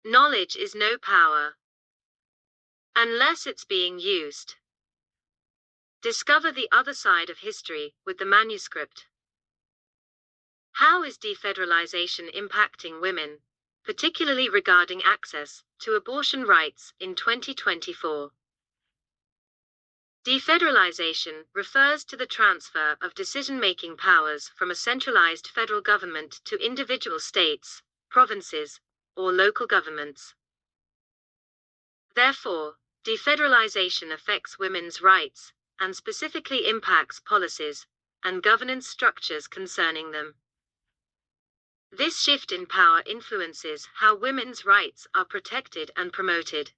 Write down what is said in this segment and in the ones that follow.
Knowledge is no power unless it's being used. Discover the other side of history with the manuscript. How is defederalization impacting women, particularly regarding access to abortion rights in 2024? Defederalization refers to the transfer of decision-making powers from a centralized federal government to individual states, provinces, or local governments. Therefore, defederalization affects women's rights, and specifically impacts policies and governance structures concerning them. This shift in power influences how women's rights are protected and promoted.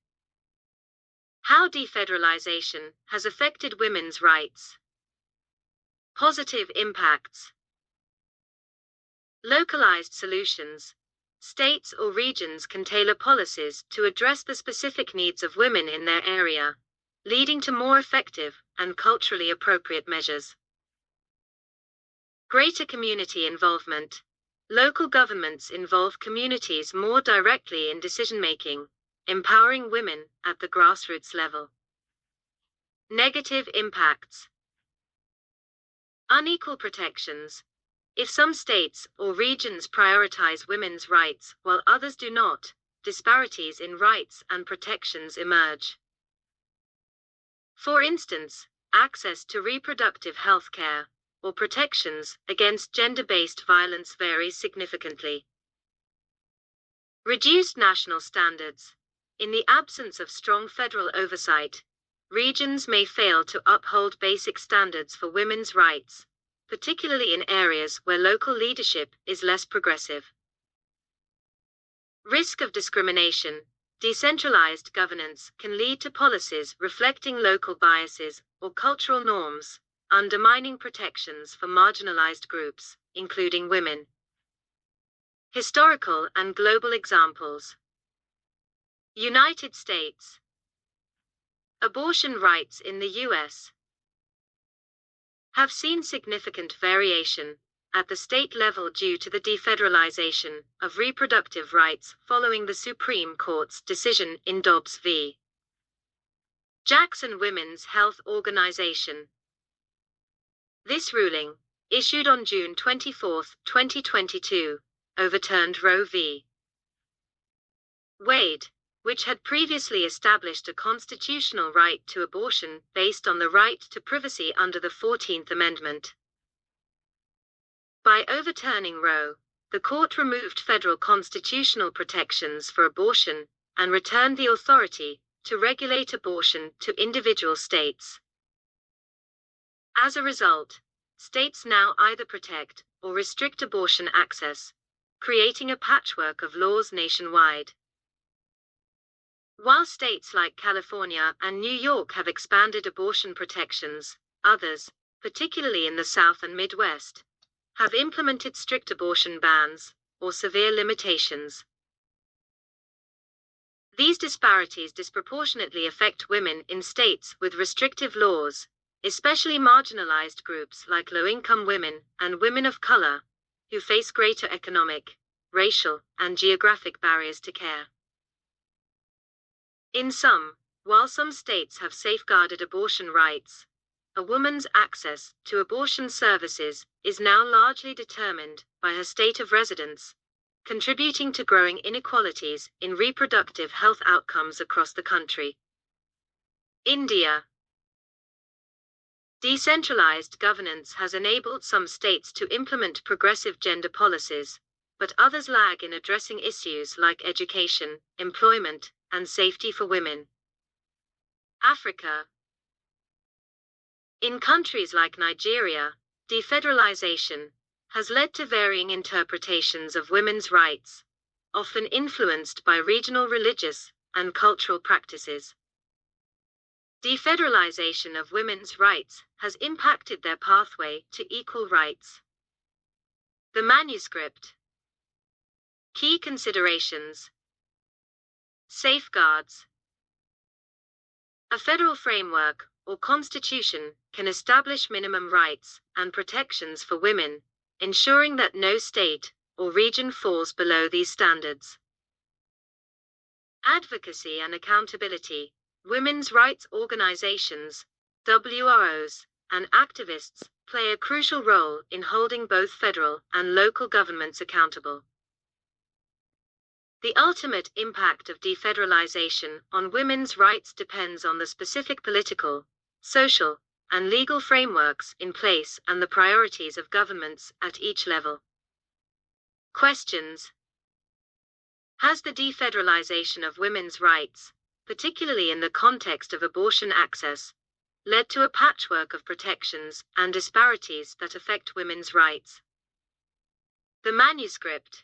How defederalization has affected women's rights. Positive impacts. Localized solutions. States or regions can tailor policies to address the specific needs of women in their area, leading to more effective and culturally appropriate measures. Greater community involvement. Local governments involve communities more directly in decision-making, empowering women at the grassroots level. Negative impacts. Unequal protections. If some states or regions prioritize women's rights while others do not, disparities in rights and protections emerge. For instance, access to reproductive health care or protections against gender-based violence varies significantly. Reduced national standards. In the absence of strong federal oversight, regions may fail to uphold basic standards for women's rights, particularly in areas where local leadership is less progressive. Risk of discrimination. Decentralized governance can lead to policies reflecting local biases or cultural norms, undermining protections for marginalized groups, including women. Historical and global examples. United States. Abortion rights in the U.S. have seen significant variation at the state level due to the defederalization of reproductive rights following the Supreme Court's decision in Dobbs v. Jackson Women's Health Organization. This ruling, issued on June 24, 2022, overturned Roe v. Wade, which had previously established a constitutional right to abortion based on the right to privacy under the 14th Amendment. By overturning Roe, the court removed federal constitutional protections for abortion and returned the authority to regulate abortion to individual states. As a result, states now either protect or restrict abortion access, creating a patchwork of laws nationwide. While states like California and New York have expanded abortion protections, others, particularly in the South and Midwest, have implemented strict abortion bans or severe limitations. These disparities disproportionately affect women in states with restrictive laws, especially marginalized groups like low-income women and women of color, who face greater economic, racial, and geographic barriers to care. In sum, while some states have safeguarded abortion rights, a woman's access to abortion services is now largely determined by her state of residence, contributing to growing inequalities in reproductive health outcomes across the country. India. Decentralized governance has enabled some states to implement progressive gender policies, but others lag in addressing issues like education, employment, and safety for women. Africa. In countries like Nigeria, defederalization has led to varying interpretations of women's rights, often influenced by regional religious and cultural practices. Defederalization of women's rights has impacted their pathway to equal rights. The manuscript. Key considerations. Safeguards. A federal framework or constitution can establish minimum rights and protections for women, ensuring that no state or region falls below these standards. Advocacy and accountability. Women's rights organizations, WROs, and activists play a crucial role in holding both federal and local governments accountable. The ultimate impact of defederalization on women's rights depends on the specific political, social, and legal frameworks in place and the priorities of governments at each level. Questions. Has the defederalization of women's rights, particularly in the context of abortion access, led to a patchwork of protections and disparities that affect women's rights? The Manuscript.